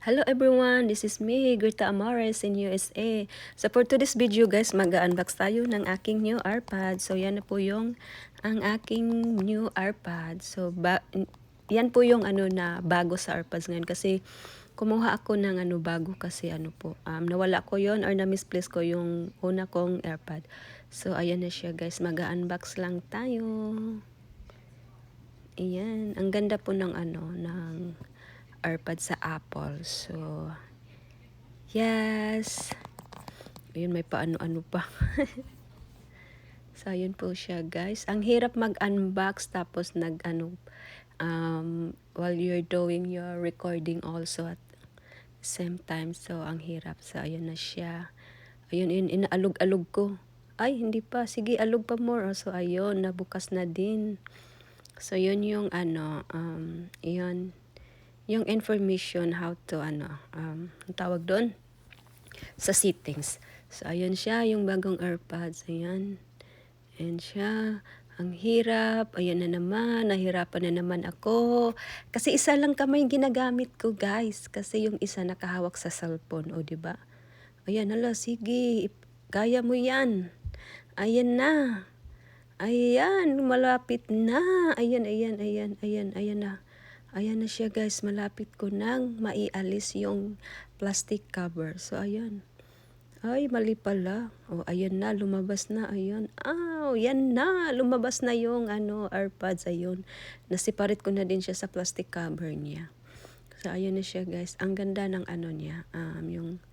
Hello everyone, this is me, Greta Amores in USA. So for today's video guys, mag-unbox tayo ng aking new AirPod. So yan na po yung ang aking new AirPod. So yan po yung na bago sa AirPods ngayon kasi kumuha ako ng bago kasi nawala ko yon or na-misplace ko yung una kong AirPod. So ayan na siya guys, mag-unbox lang tayo. Ayan, ang ganda po ng ng AirPod sa Apple. So, yes. Ayun, may paano-ano pa. So, ayun po siya, guys. Ang hirap mag-unbox tapos while you're doing your recording also at same time. So, ang hirap. So, ayun na siya. Ayun, inaalog-alog ko. Ay, hindi pa. Sige, alog pa more. So, ayun, nabukas na din. So, yun yung yun yung information how to ang tawag doon sa settings. So ayun siya yung bagong AirPods, ayan. And siya, ang hirap, ayan na naman, nahirapan na naman ako. Kasi isa lang kamay ginagamit ko, guys, kasi yung isa nakahawak sa cellphone, o di ba? Ayan, hala, sige, kaya mo 'yan. Ayan na. Ayan, malapit na. Ayan na. Ayan na siya guys, malapit ko nang maialis yung plastic cover. So ayan. Ay, mali pala. Oh, ayan na, lumabas na. Ayan. Yan na. Lumabas na yung AirPods. Ayun. Nasiparate ko na din siya sa plastic cover niya. So ayan na siya guys. Ang ganda ng niya. Yung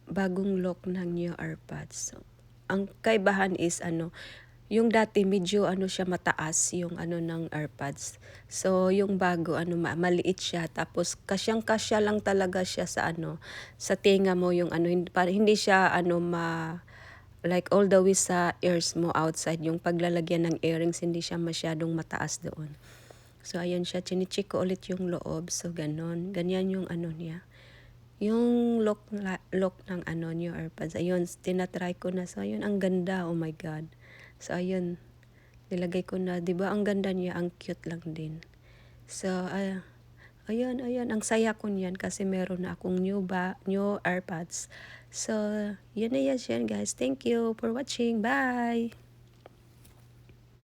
bagong look ng new AirPods. So, ang kaibahan is yung dati medyo siya mataas yung ng AirPods. So yung bago maliit siya tapos kasyang-kasya lang talaga siya sa sa tenga mo yung hindi siya like all the way sa ears mo outside yung paglalagyan ng earrings hindi siya masyadong mataas doon. So ayan siya, chine-check ko ulit yung loob. So ganyan yung niya. Yung lock ng new AirPods. Ayun, tinatry ko na. So ayun, ang ganda. Oh my God. So ayun, nilagay ko na, 'di ba? Ang ganda niya, ang cute lang din. So ayun, ang saya ko niyan kasi meron na akong new AirPods. So, yun na yan guys. Thank you for watching. Bye.